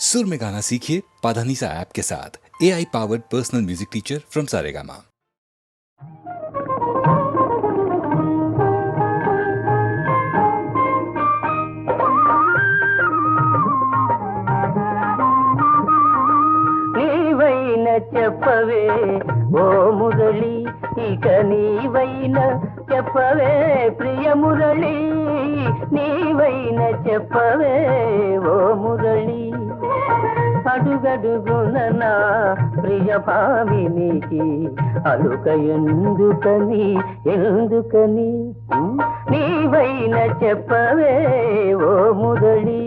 सुर में गाना सीखिए पाधानीसा ऐप के साथ। AI powered personal music teacher from Saregama. చెప్పవే ఓ మురళి, ఇక నీవైన చెప్పవే ప్రియ మురళి, నీవైన చెప్పవే ఓ మురళి. అడుగడుగున నా ప్రియ భామినికి అలుక ఎందుకని ఎందుకని, నీవైన చెప్పవే ఓ మురళి.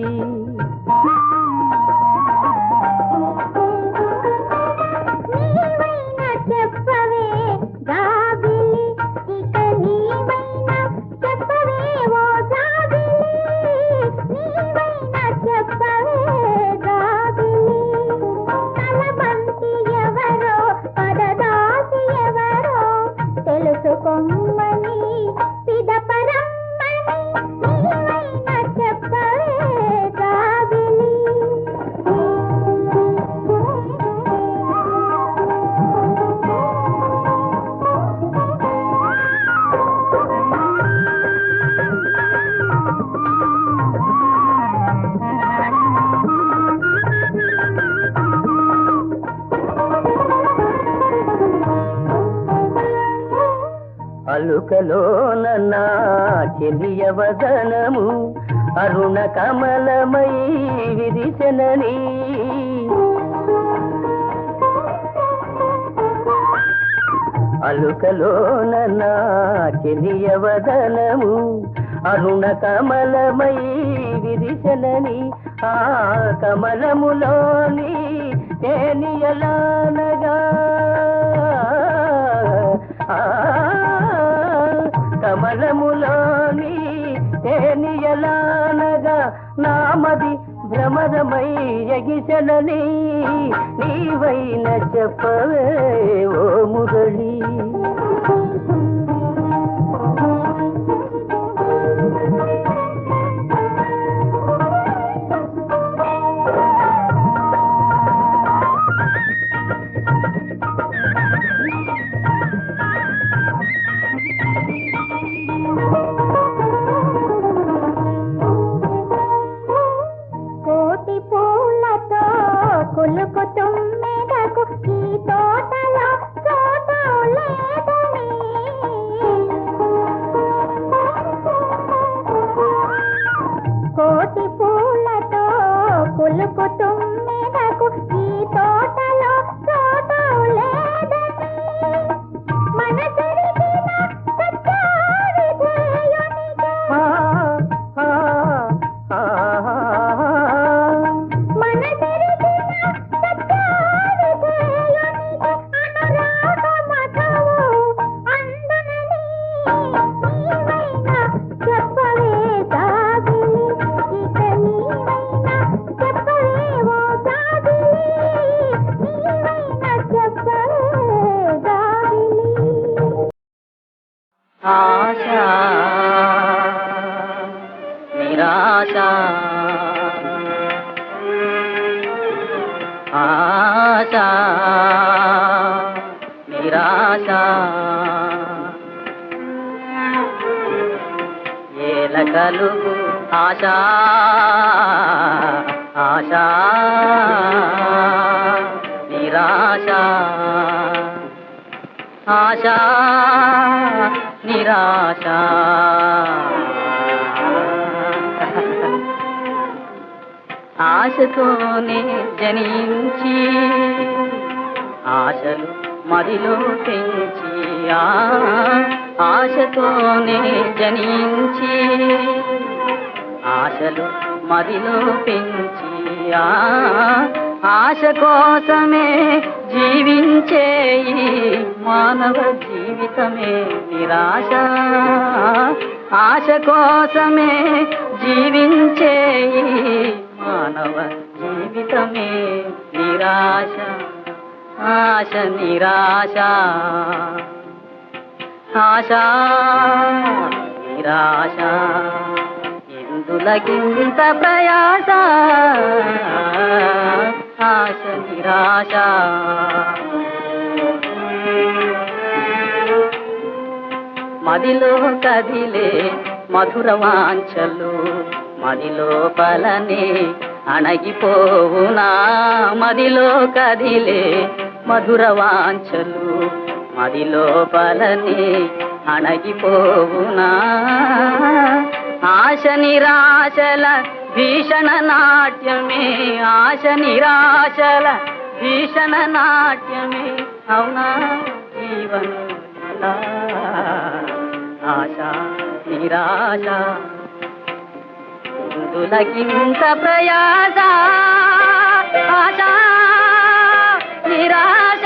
అలుకలోన నా చెలియ వదనము అరుణ కమలమై విరిసెనని, అలుకలోన నా చెలియ వదనము అరుణ కమలమై విరిసెనని, ఆ కమలములోని తేనియలానగా కమలములోని తేనియలానగా నామది భ్రమరమై ఎగిసెనని, నీవైన చెప్పవే ఓ మురళి. కోటి పూలతో కులుకుతుమ్మెదకు ఈ తోటలో చోటు లేదని, మనసెరిగిన సత్యావి ధ్యేయునికే మనసెరిగిన సత్యావి ధ్యేయునికే అనురాగ మధువు అందనని, నీవైన చెప్పవే ఆశా నిరాశ, ఆశా నిరాశ, ఏల కలుగు ఆశా ఆశా నిరాశ, ఆశా నిరాశ. ఆశతోనే జనించి ఆశలు మదిలో పెంచి, ఆశతోనే జనించి ఆశలు మదిలో పెంచి, ఆశ కోసమే జీవించే మానవ జీవితమే నిరాశ, ఆశ కోసమే జీవించే మానవ జీవితమే నిరాశ, ఆశ నిరాశ, ఆశా నిరాశ. ఎందులకింత ప్రయాస ఆశ నిరాశ. మదిలో కదిలే మధుర వాంఛలు మదిలో బలనే అణగిపోవునా. మదిలో కదిలే మధుర వాంఛలు మదిలో బలనే అణగిపోవునా. ఆశ నిరాశల భీషణ నాట్యమే ఆశ నిరాశల భీషణ నాట్యమే అవునా జీవనం ఆశ నిరాశ. ఇందులకింత ప్రయాస ఆశ నిరాశ.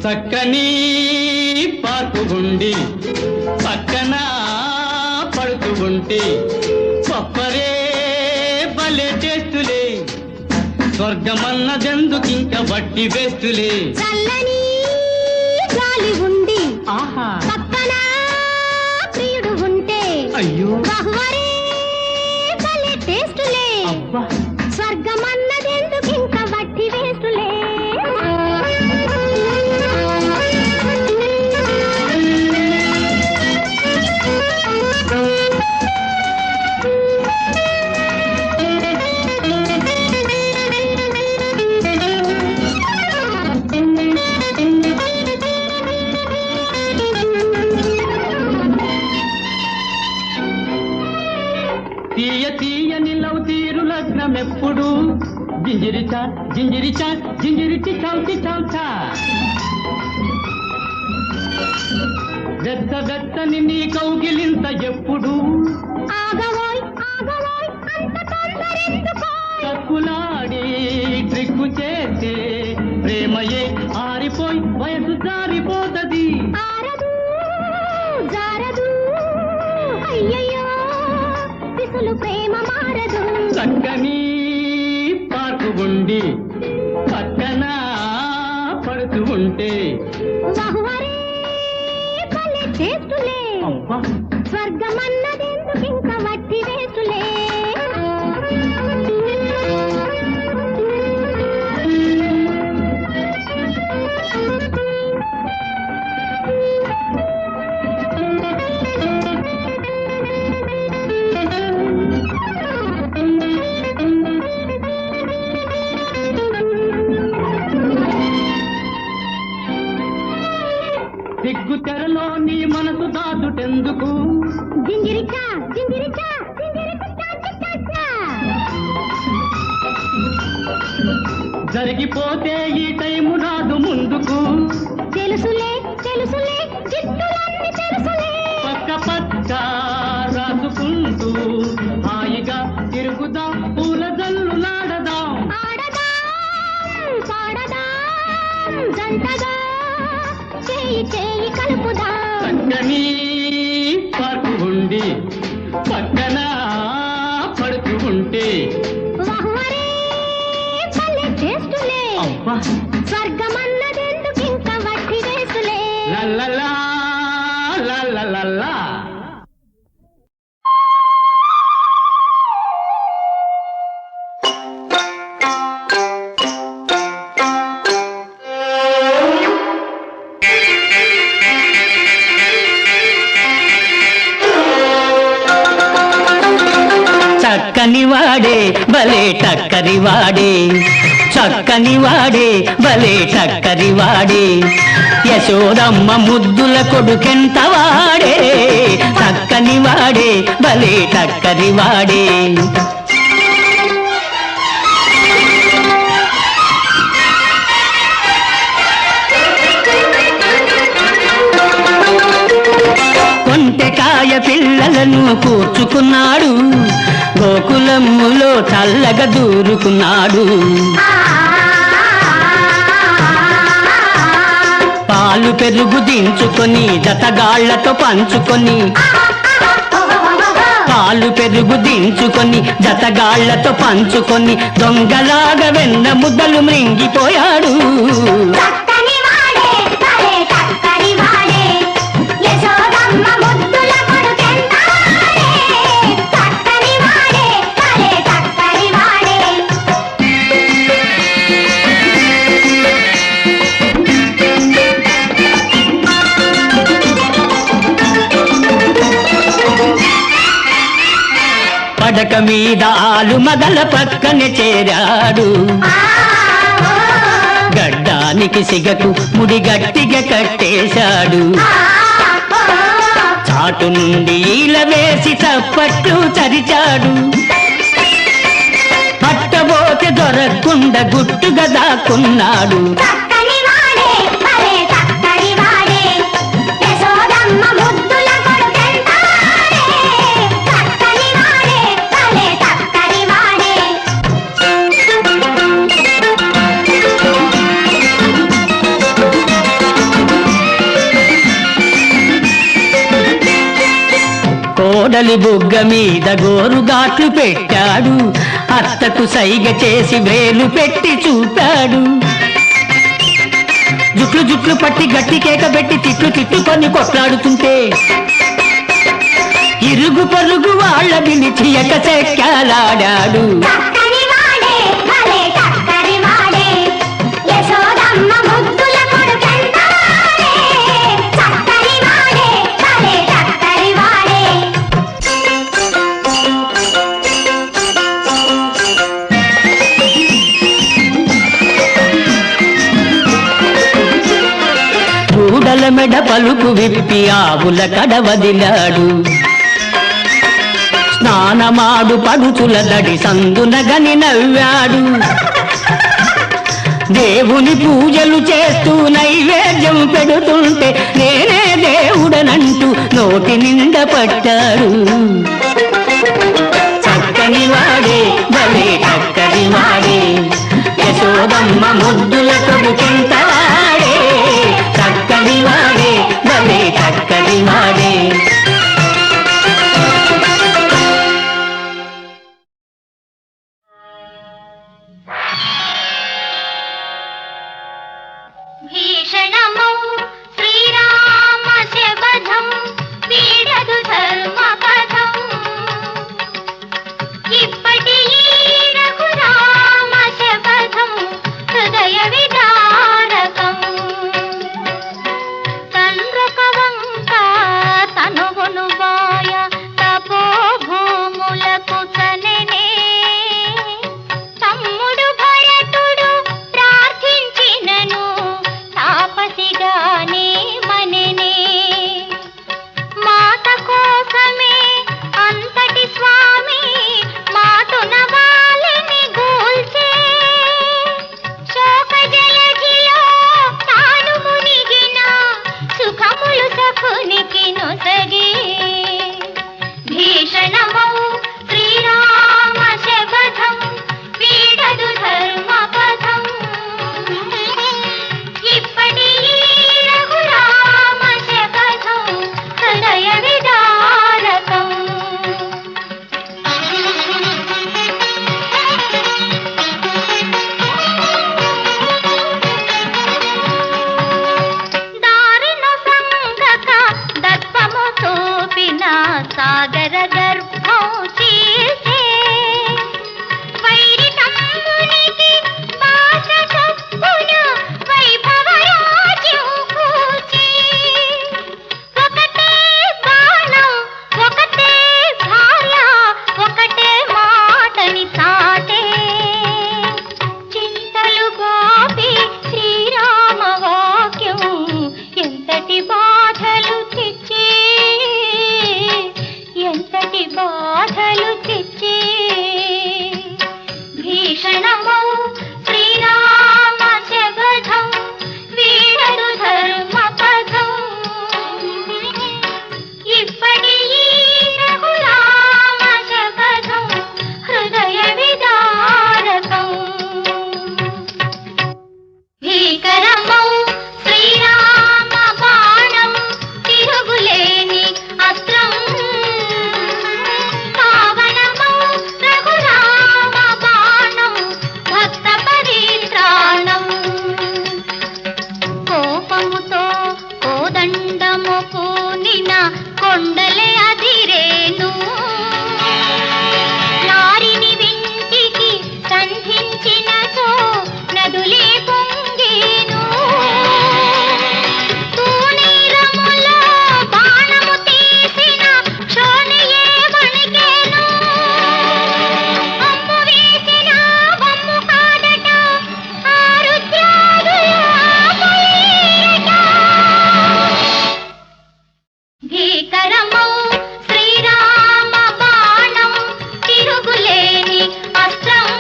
చక్కని పార్కు గుండి పక్కన పడుతూ ఉంటే పప్పరే భలే టేస్టులే. స్వర్గమన్నదెందుకింక వడ్డీ వేస్తులే. చల్లని గాలి ఉండి ఆహా పక్కన ప్రియుడు ఉంటే అయ్యో బహువరే భలే టేస్టులే. అబ్బా స్వర్గమన్నదెందుకింక వడ్డీ వేస్తులే. తీయ తీయని లవ్ తీరు లగ్నమెప్పుడు జింజిరిచా జింజిరిచా జింజిరిచి చౌచి చౌచా. వెత్త వెత్తని నీ కౌగిలింత ఎప్పుడు ఆగవోయ్ ఆగవోయ్ అంత తొందరెందుకో. తక్కులాడి ట్రిక్కు చేస్తే ప్రేమయే ఆరిపోయి వయసు జారిపోతది. ఆరదు జారదు అయ్యయ్యో పిసులు ప్రేమ మారదు. చక్కని పార్కు గుండి పక్కన పడుతూ ఉంటే బహువరే భలే టేస్టులే. అబ్బా స్వర్గమన్నదెందుకింక వడ్డీ వేస్తులే. సిగ్గు తెరలో నీ మనసు దాచుటెందుకు జింజిరిచా జింజిరిచా జింజిరిచా చా. జరిగిపోతే ఈ టైము రాదు ముందుకు. తెలుసులే తెలుసులే జిత్తులన్నీ తెలుసులే. పక్క పక్క రాసుకుంటూ హాయిగా తిరుగుదాం పూల జల్లు నాడదాం. ఆడదాం పాడదాం జంటగా చేయి చేయి కలుపుదాం. చక్కని పార్కు ఉండి పక్కన పడుతూ ఉంటే బహువరే భలే టేస్టులే. అబ్బా స్వర్గమన్నదెందుకింక వడ్డీ వేస్తులే. లల్లలా లల్లలల్లా. చక్కని వాడే భలే టక్కరి వాడే చక్కని వాడే భలే టక్కరి వాడే యశోదమ్మ ముద్దుల కొడుకెంత వాడే చక్కని వాడే భలే టక్కరి వాడే కొంటెకాయ పిల్లలను కూర్చుకున్నాడు గోకులమ్ములో చల్లగా దూరుకున్నాడు పాలు పాలు పెరుగు దించుకొని జతగాళ్లతో పంచుకొని పాలు పెరుగు దించుకొని జతగాళ్లతో పంచుకొని దొంగలాగా వెన్న ముద్దలు మృంగిపోయాడు. చక్కని వాడే భలే చక్కని వాడే యశోదమ్మ ముద్దుల కొడుకెంతాడే. చక్కని వాడే భలే చక్కని వాడే. పడక మీద ఆలు మగల పక్కనే చేరాడు. గడ్డానికి సిగకు ముడి గట్టిగా కట్టేశాడు. చాటు నుండి ఈల వేసి చప్పట్లు చరిచాడు. పట్టబోతే దొరకకుండా గుట్టుగా దాక్కున్నాడు. చక్కని వాడే భలే చక్కని వాడే యశోదమ్మ ముద్దుల కొడుకెంతాడే. చక్కని వాడే భలే చక్కని వాడే. కోడలి బుగ్గ మీద గోరుగాట్లు పెట్టాడు. అత్తకు సైగ చేసి వేలు పెట్టి చూపాడు. జుట్లు జుట్లు పట్టి గట్టి కేక పెట్టి తిట్లు తిట్టుకొని కొట్లాడుతుంటే ఇరుగు పరుగు వాళ్ళ పిలిచి ఎకచెక్కాలాడాడు. చక్కని వాడే భలే చక్కని వాడే యశోదమ్మ ముద్దుల కొడుకెంతాడే. చక్కని వాడే భలే చక్కని వాడే. కూడల మెడ పలుకు విప్పి ఆవుల కడ వదిలాడు. స్నానమాడు పడుచుల దడి సందునగని నవ్వాడు. దేవుని పూజలు చేస్తూ నైవేద్యం పెడుతుంటే నేనే దేవుడనంటూ నోటి నిండా పట్టాడు. చక్కని వాడే భలే చక్కని వాడే యశోదమ్మ ముద్దుల కొడుకెంత వాడే. చక్కని వాడే భలే చక్కని వాడే. భీషణమౌ శ్రీరామ శబధం వీడదు ధర్మపథం. ఇప్పటి ఈ రఘురామ శబధం హృదయ విదారకం. తండ్రొక వంక తనువును బాయ తపోభూములకు చనెనే. తమ్ముడు భరతుడు ప్రార్థించినను తాపసిగానే మనెనే. మాత కోసమే అంతటి స్వామి మాతున వాలిని గూల్చే. శోక జలధిలో తాను మునిగిన సుఖములు సఖునికి నొసగే. భీషణమౌ శ్రీరామ శబధం వీడదు ధర్మపథం. ఇప్పటి ఈ రఘురామ శబధం హృదయ విదారకం. దారిన సంగక దర్పము దండము పూనిన కొండలే అదిరేను నారిని వింటికి సంధించినతో నదులే పొంగేను తూనీరములో బాణము తీసిన క్షోణియే వణికేను అమ్ము వేసిన వమ్ము కాదట ఆ రుద్రాదుల పొయ్యేట భీకరమౌ శ్రీరామ బాణం తిరుగులేని అస్త్రం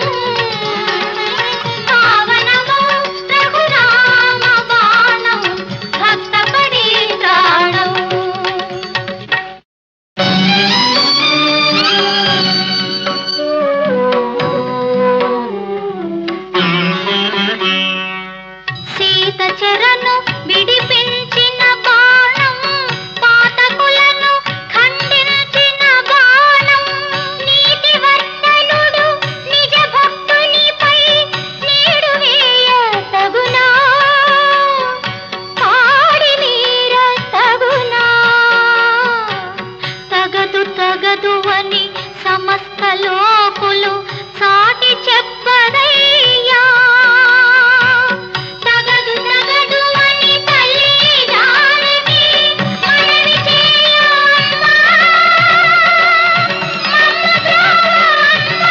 పావనమౌ రఘురామ బాణం భక్త పరిత్రాణం సీత చెరను విడిపించిన బాణం పాతకులను ఖండించిన బాణం నీతివర్తనుడు నిజ భక్తునిపై నీడు వేయ తగునా పాడి నీర తగునా తగదు అని సమస్త లోకులు సాటి చెప్పదయ్యా తగదు అని తల్లి జానకి మనవి చేయమ్మా మమ్ము బ్రోవమ్మా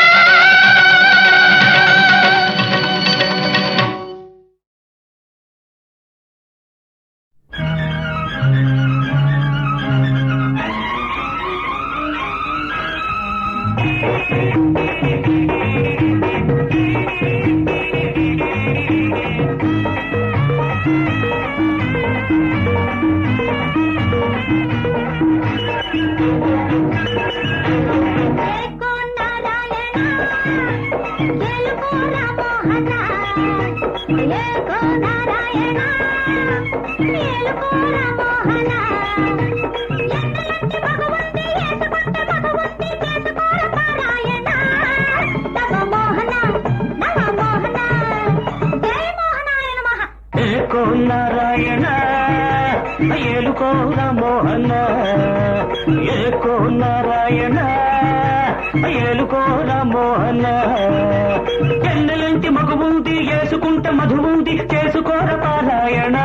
ఏకో నారాయణ ఏలుకో రామోహన ఏకో నారాయణ ఏలుకో రామోహన ఎన్నెలంటి మగువుంది వేసుకుంటే మధువుంది చేసుకోర పారాయణ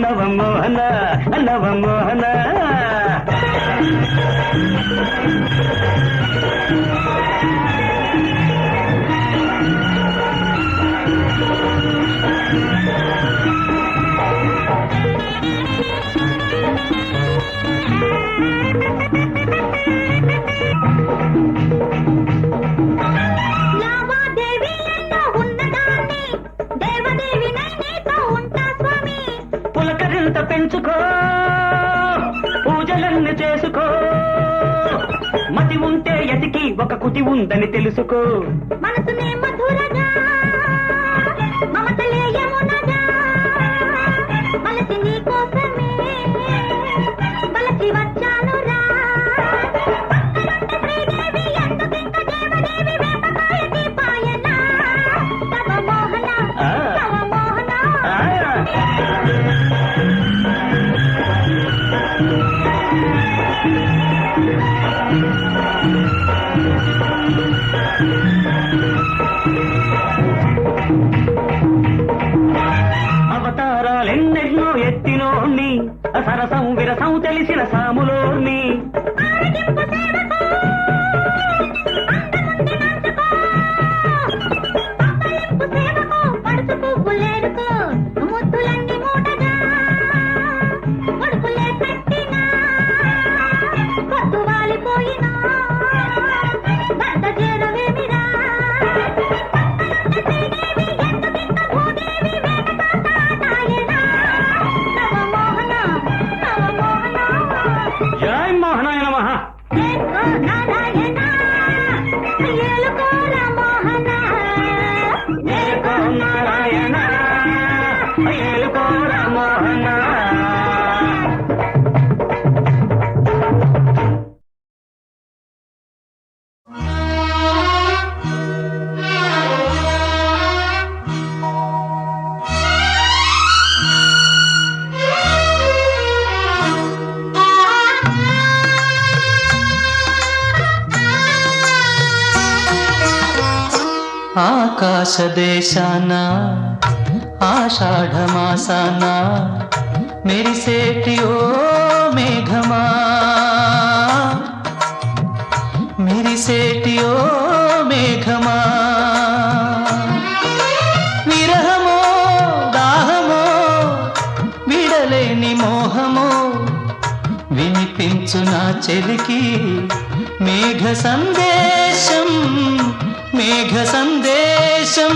నవమోహన నవమోహన లావాదేవీలలో ఉన్నదాన్ని దేవదేవినై నీతో ఉంటా స్వామి పులకరింత పెంచుకో పూజలన్నీ చేసుకో మతి ఉంటే ఎతికి ఒక కుతి ఉందని తెలుసుకో మనసునే మధురగా మమతలే యమునగా మలసి నీ కోసమే బలసి వచ్చానురా శ్రీదేవి ఎందుకింక దేవదేవి వేపకాయ దీపాయన తవ మోహన తవ మోహన అవతారాలెన్నెన్నో ఎత్తినోణ్ణి సరసం విరసం తెలిసిన సాములోని ఆరగింపు సేవకు అందముంది నంచుకో పప్పలింపు సేవకు పడుచు పువ్వులేరుకో ముద్దులన్నీ మూటగా కొడుకులే పెట్టినా కొట్టు వాలిపోయినా భర్త చేరవేమిరా శ్రీదేవి ఎందుకింక భూదేవి వేటకాటాయనా నవమోహన నవమోహన జై మోహనాయ నమః ఏకో నారాయణ ఆకాశదేశాన ఆషాఢమాసాన మెరిసేటి ఓ మేఘమా మెరిసేటి ఓ మేఘమా విరహమో దాహమో విడలేని మోహమో వినిపించు నా చెలికి మేఘ సందేశం మేఘ సందేశం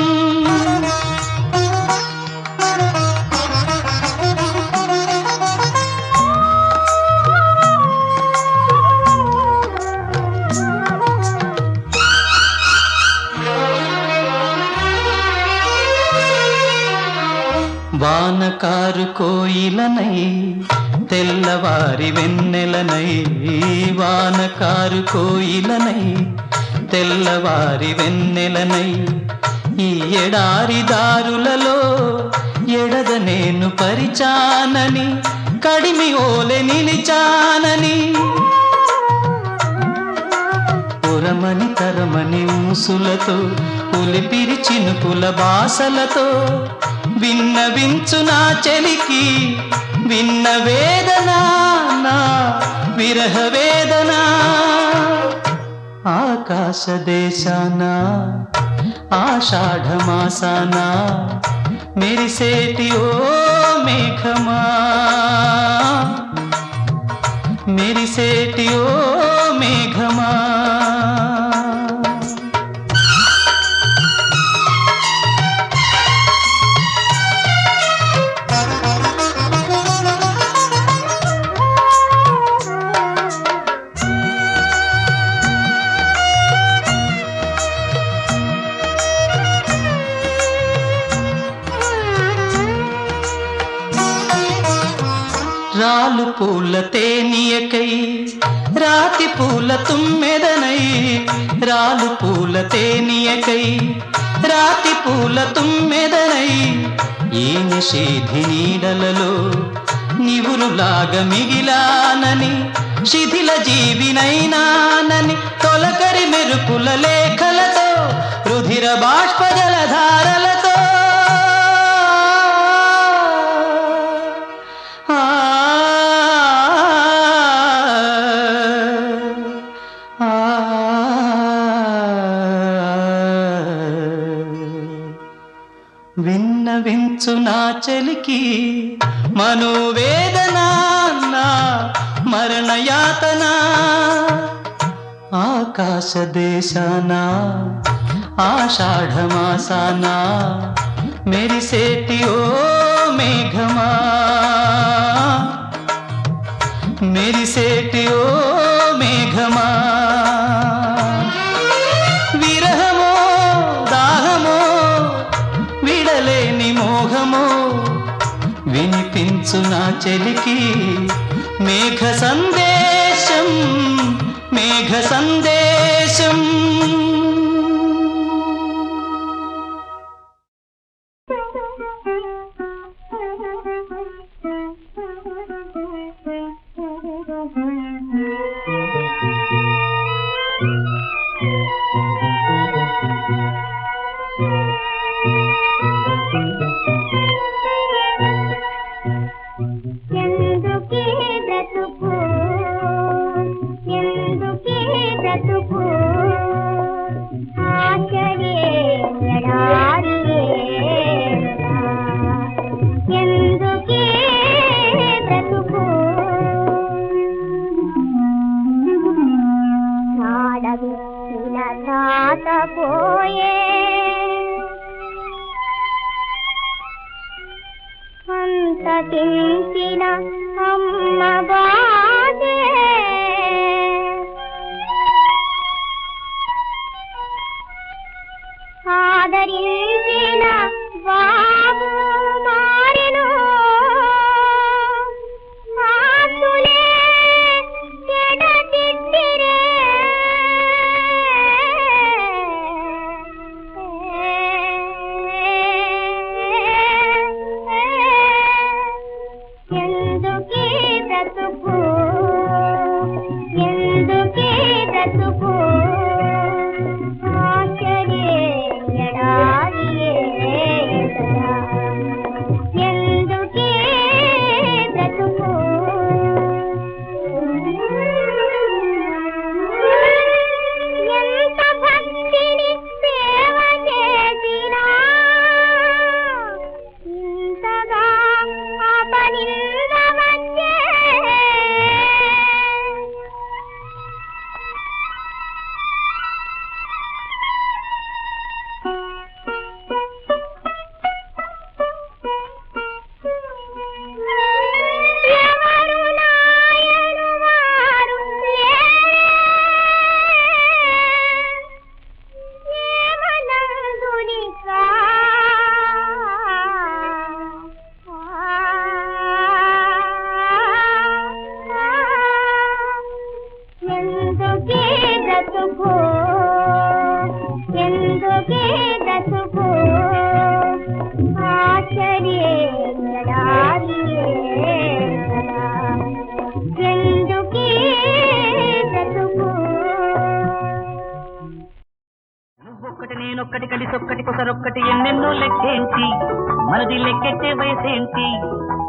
వానకారు కోయిలనై తెల్లవారి వెన్నెలనై వానకారు కోయిలనై తెల్లవారి వెన్నెలనై ఈ ఎడారి దారులలో ఎడద నేను పరిచానని కడిమి ఓలె నిలిచానని పురమని తరమని ఊసులతో పులిపిరి చినుకుల బాసలతో విన్నవించు నా చెలికి విన్న వేదన నా విరహ వేదన ఆకాశదేశాన ఆషాఢమాసాన మెరిసేటి ఓ మేఘమా మెరిసేటి ఓ మేఘమా రాలు పూల తేనియకై రాతి పూల తుమ్మెదనై రాలు పూల తేనియకై రాతి పూల తుమ్మెదనై ఈ నిషేధి నీడలలో నివురులాగా మిగిలానని శిథిల జీవినైనానని తొలకరి మెరుపుల లేఖలతో రుధిర బాష్పజల ధారలతో విన్నవించు నా చెలికి మనోవేదన నా మరణయాతన ఆకాశదేశాన ఆషాఢమాసాన మెరిసేటి ఓ మేఘమా మెరిసేటి ఓ మేఘమా విరహమో దాహమో విడలేని మోహమో వినిపించు నా చెలికి మేఘ సందేశం మేఘ సందేశం ఎందుకే బ్రతుకు ఎందుకే బ్రతుకు ఆశలే ఎడారియే ఎందుకే బ్రతుకు ఆడవిచ్చిన తాత పోయే అంత తించిన అమ్మ బాధే ఆదరించిన బాబు మారెను ఆస్తులే చెడదిద్దిరే ఎందుకే బ్రతుకు ఎందుకే బ్రతుకు ఆశలే వయసొక్కటి కొసరొక్కటి ఎన్నెన్నో లెక్కేంటి మనది లెక్కెట్టే వయసేంటి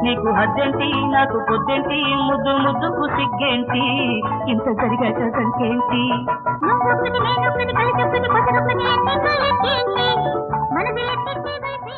నీకు హద్దేంటి నాకు పొద్దేంటి ముద్దు ముద్దుకు సిగ్గేంటి ఇంత జరిగాక సంకేంటి నువ్వొక్కటి నేనొక్కటి కలిసొక్కటి కొసరొక్కటి ఎన్నెన్నో లెక్కేంటి మనది లెక్కెట్టే వయసేంటి.